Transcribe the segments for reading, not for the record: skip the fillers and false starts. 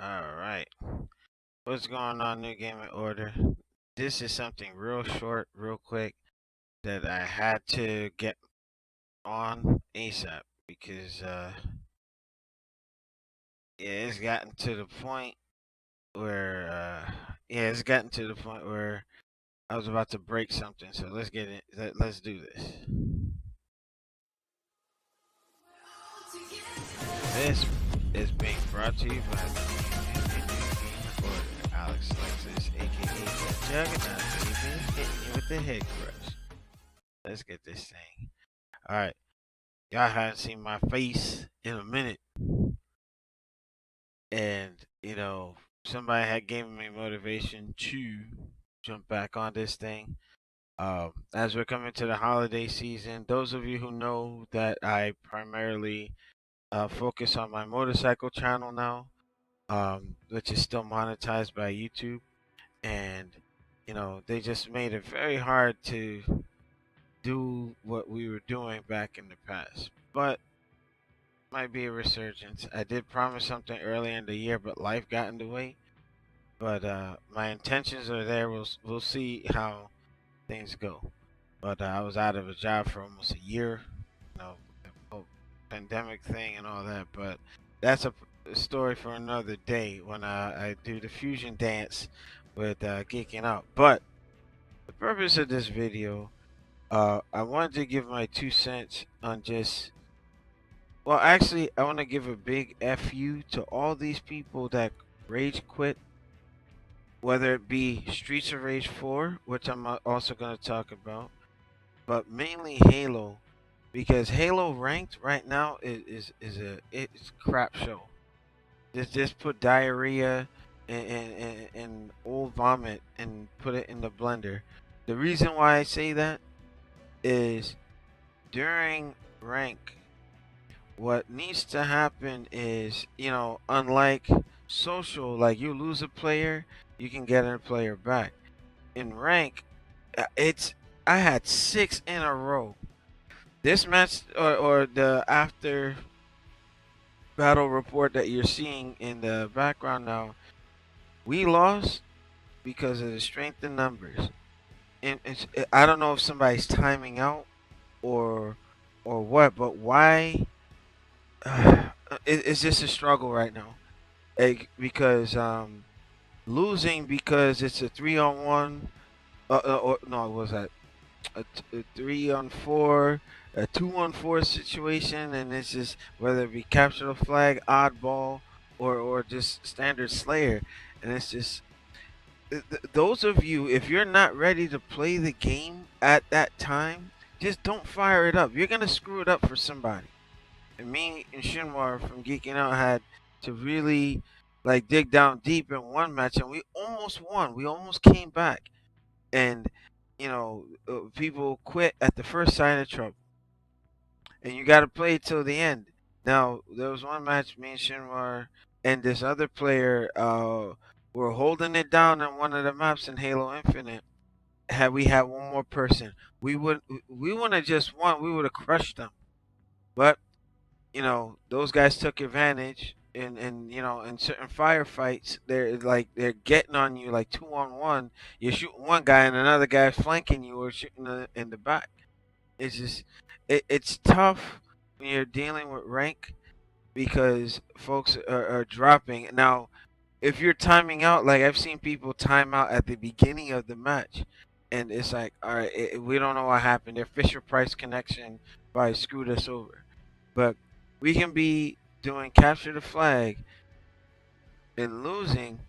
All right. What's going on, New Gaming Order? This is something real short, real quick that I had to get on ASAP because it's gotten to the point where it's gotten to the point where I was about to break something. So let's get it. Let's do this. This is being brought to you by the New Gaming Order. Alex Lexus, aka the Juggernaut, baby, hitting you with the head crush. Let's get this thing. All right. Y'all haven't seen my face in a minute. And, somebody had given me motivation to jump back on this thing. As we're coming to the holiday season, those of you who know that I primarily focus on my motorcycle channel now, which is still monetized by YouTube. And, they just made it very hard to do what we were doing back in the past. But might be a resurgence. I did promise something earlier in the year, but life got in the way. But my intentions are there. We'll see how things go. But I was out of a job for almost a year, the whole pandemic thing and all that. But that's a story for another day when I do the fusion dance with geeking out. But the purpose of this video, I wanted to give my 2 cents on just well, actually, I want to give a big FU to all these people that rage quit, whether it be Streets of Rage 4, which I'm also going to talk about, but mainly Halo, because Halo ranked right now is a crap show. Just put diarrhea and old vomit and put it in the blender. The reason why I say that is during rank, what needs to happen is, unlike social, like you lose a player, you can get a player back. In rank, it's I had 6 in a row. This match or the after battle report that you're seeing in the background now, we lost because of the strength in numbers. And I don't know if somebody's timing out or what, but why? It's just a struggle right now. Because losing because it's a 3-on-1, or no, what was that a 3-on-4, a 2-on-4 situation, and it's just whether it be capture the flag, oddball, or just standard Slayer, and it's just those of you, if you're not ready to play the game at that time, just don't fire it up. You're gonna screw it up for somebody. And me and Shinwar from Geeking Out had to really like dig down deep in one match, and we almost won. We almost came back, and people quit at the first sign of trouble, and you got to play till the end. Now there was one match, me and Shinwar and this other player were holding it down on one of the maps in Halo Infinite. Had we had one more person, we wouldn't have just won. We would have crushed them, but those guys took advantage and in certain firefights they're getting on you like 2-on-1. You're shooting one guy and another guy's flanking you or shooting in the back. It's just it's tough when you're dealing with rank because folks are dropping. Now if you're timing out, like I've seen people time out at the beginning of the match, and it's like, all right, we don't know what happened. Their Fisher Price connection probably screwed us over. But we can be doing capture the flag and losing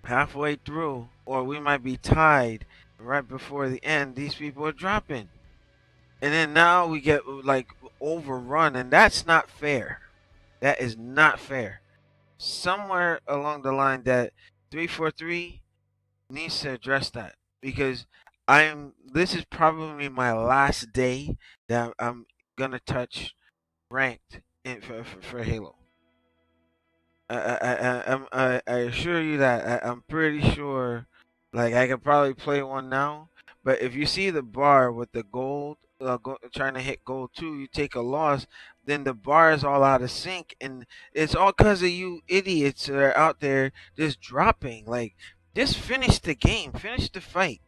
halfway through, or we might be tied right before the end. These people are dropping. And then now we get like overrun, and that's not fair. That is not fair. Somewhere along the line, that 343 needs to address that because this is probably my last day that I'm gonna touch ranked for Halo. I assure you that I'm pretty sure, like I could probably play one now. But if you see the bar with the gold trying to hit goal two, you take a loss, then the bar is all out of sync, and it's all because of you idiots that are out there just dropping. Like, just finish the game, finish the fight.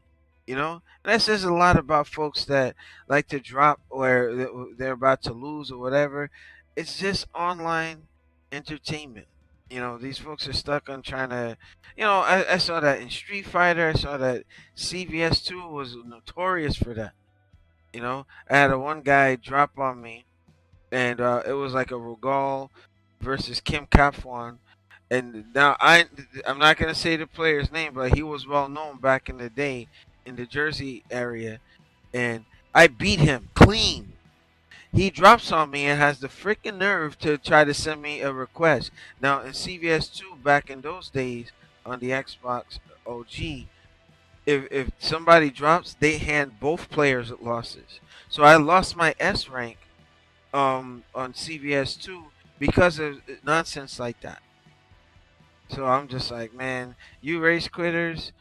And that says a lot about folks that like to drop where they're about to lose or whatever. It's just online entertainment. These folks are stuck on trying to. I saw that in Street Fighter. I saw that CVS 2 was notorious for that. I had a one guy drop on me, and it was like a Rugal versus Kim Kapwan. And now I'm not gonna say the player's name, but he was well known back in the day in the Jersey area, and I beat him clean. He drops on me and has the freaking nerve to try to send me a request. Now in CVS2 back in those days on the Xbox OG, if somebody drops, they hand both players losses. So I lost my S rank on CVS2 because of nonsense like that. So I'm just like, man, you race quitters.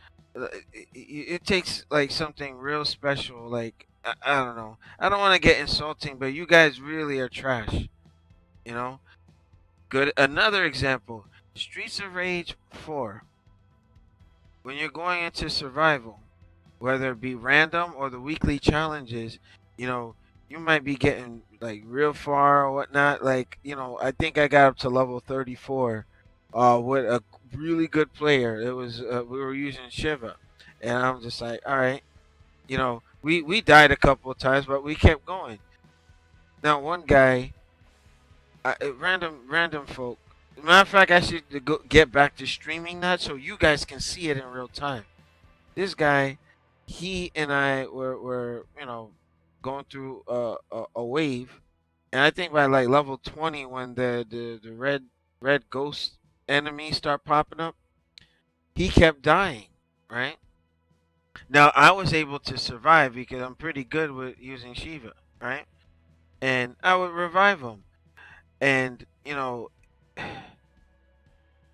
It takes like something real special. Like I don't know. I don't want to get insulting, but you guys really are trash. You know. Good. Another example: Streets of Rage 4. When you're going into survival, whether it be random or the weekly challenges, you know, you might be getting like real far or whatnot. Like, I think I got up to level 34 with a really good player. It was we were using Shiva, and I'm just like, all right, we died a couple of times, but we kept going. Now, one guy, random folk. Matter of fact, I should get back to streaming that so you guys can see it in real time. This guy, he and I were going through a wave, and I think by like level 20, when the red ghost enemies start popping up, he kept dying. Right now, I was able to survive because I'm pretty good with using Shiva. Right, and I would revive him, and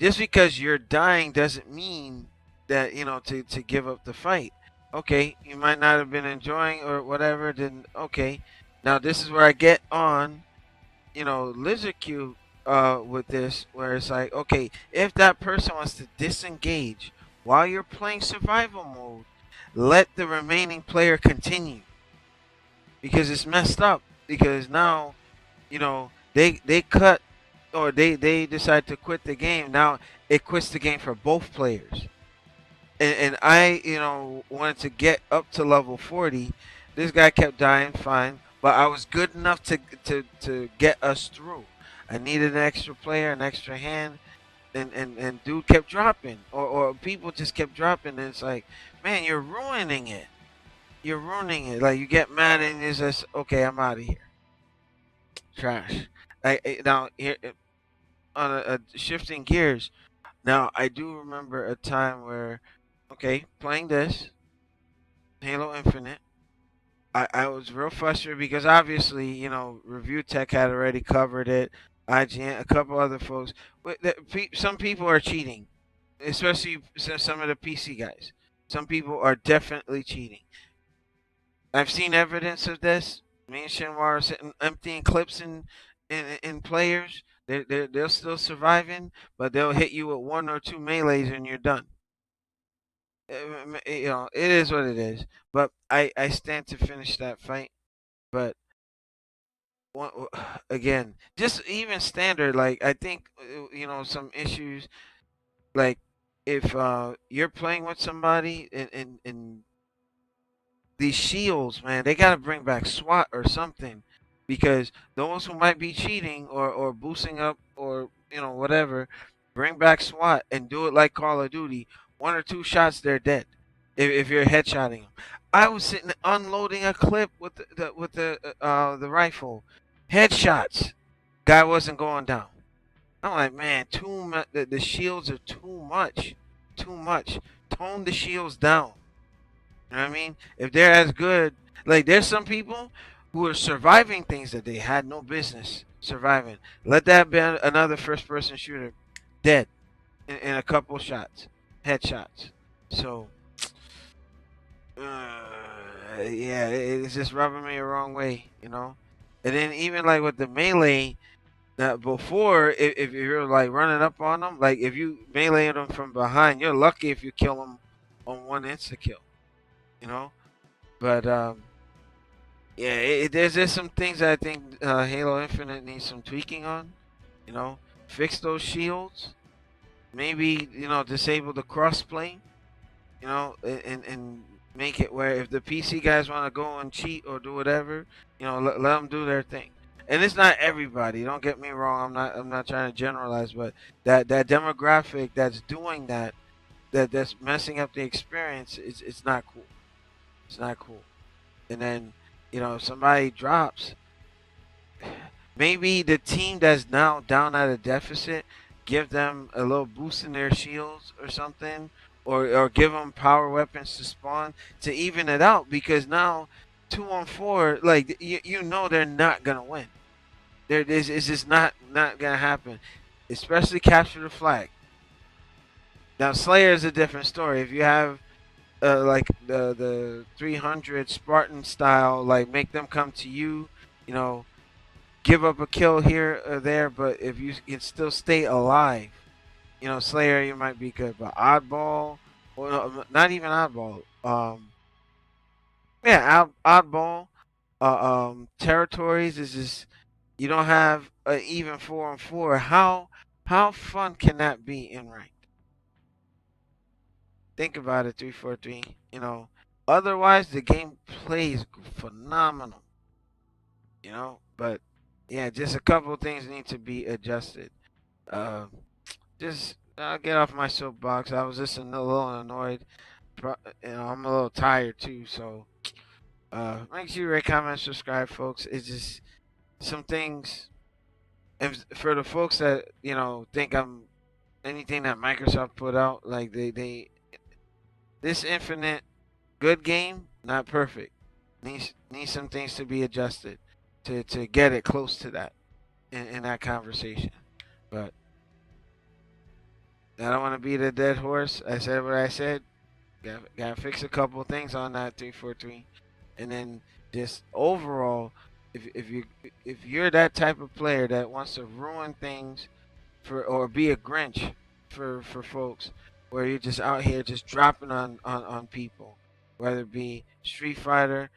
just because you're dying doesn't mean that to give up the fight. Okay, you might not have been enjoying or whatever. Then okay, now this is where I get on Lizard Cube with this, where it's like, okay, if that person wants to disengage while you're playing survival mode, let the remaining player continue, because it's messed up. Because now they cut, or they decide to quit the game. Now it quits the game for both players. And I wanted to get up to level 40. This guy kept dying, fine, but I was good enough to get us through. I needed an extra player, an extra hand, and dude kept dropping, or people just kept dropping, and it's like, man, you're ruining it. You're ruining it. Like, you get mad and it's just, okay, I'm out of here. Trash. Now here, on shifting gears. Now I do remember a time where, okay, playing this Halo Infinite, I was real frustrated because obviously Review Tech had already covered it. IGN, a couple other folks, but some people are cheating, especially some of the PC guys. Some people are definitely cheating. I've seen evidence of this. Me and Shenwar are sitting emptying clips in players. They're still surviving, but they'll hit you with one or two melees and you're done. It is what it is. But I stand to finish that fight. But one, again, just even standard. Like, I think some issues. Like, if you're playing with somebody and these shields, man, they gotta bring back SWAT or something, because those who might be cheating or boosting up or whatever, bring back SWAT and do it like Call of Duty. One or two shots, they're dead. If you're headshotting them, I was sitting unloading a clip with the rifle, headshots. Guy wasn't going down. I'm like, man, the shields are too much, too much. Tone the shields down. You know what I mean? If they're as good, like, there's some people who are surviving things that they had no business surviving. Let that be another first-person shooter, dead in a couple shots, headshots. So, Yeah, it's just rubbing me the wrong way, you know. And then even like with the melee, before if you're like running up on them, like if you melee them from behind, you're lucky if you kill them on one insta kill, you know. But yeah, there's just some things that I think Halo Infinite needs some tweaking on, you know. Fix those shields, maybe disable the crossplay, and make it where if the PC guys want to go and cheat or do whatever, let them do their thing. And it's not everybody. Don't get me wrong. I'm not trying to generalize, but that demographic that's doing that's messing up the experience. It's not cool. It's not cool. And then if somebody drops, maybe the team that's now down at a deficit, give them a little boost in their shields or something, or give them power weapons to spawn to even it out. Because now 2-on-4, like they're not gonna win. It's just not gonna happen. Especially capture the flag. Now Slayer is a different story. If you have like the 300 Spartan style, like make them come to you, you know give up a kill here or there, but if you can still stay alive, Slayer, you might be good. But oddball, or no, not even oddball. Yeah, oddball. Territories is just you don't have even 4-on-4. How fun can that be in ranked? Think about it, 343. Otherwise the game plays phenomenal. But yeah, just a couple of things need to be adjusted. Uh, just I'll get off my soapbox. I was just a little annoyed. I'm a little tired too. So make sure you rate, comment, subscribe, folks. It's just some things. If for the folks that think I'm anything that Microsoft put out, like they this Infinite good game, not perfect. Needs some things to be adjusted to get it close to that in that conversation. But I don't want to beat a dead horse. I said what I said. Got to fix a couple of things on that 343, and then just overall, if you're that type of player that wants to ruin things or be a Grinch for folks, where you're just out here just dropping on people, whether it be Street Fighter,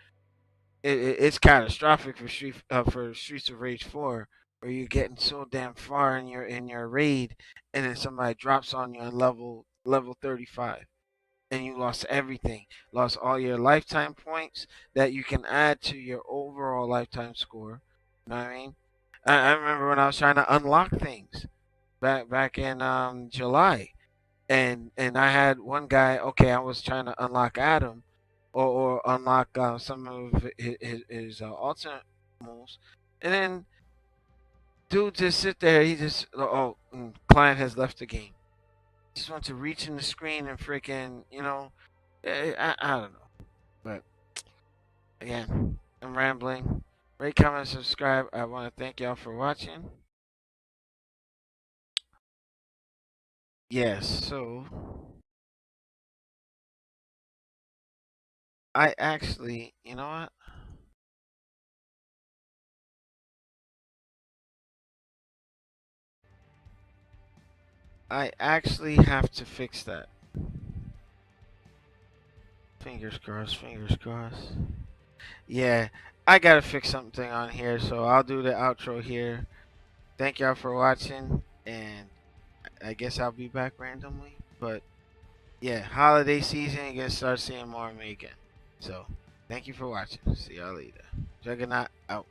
it's catastrophic for Streets of Rage 4, where you're getting so damn far in your raid, and then somebody drops on you on level 35, and you lost everything, lost all your lifetime points that you can add to your overall lifetime score. You know what I mean? I remember when I was trying to unlock things back in July, and I had one guy. Okay, I was trying to unlock Adam, or unlock some of his alternate moves, and then dude just sit there. He just client has left the game. Just want to reach in the screen and freaking I don't know, but again, I'm rambling. Rate, comment, subscribe. I want to thank y'all for watching. Yes, so I actually, you know what? I actually have to fix that. Fingers crossed, fingers crossed. Yeah, I gotta fix something on here, so I'll do the outro here. Thank y'all for watching, and I guess I'll be back randomly. But yeah, holiday season, you're gonna start seeing more of me again. So, thank you for watching. See y'all later. Juggernaut out.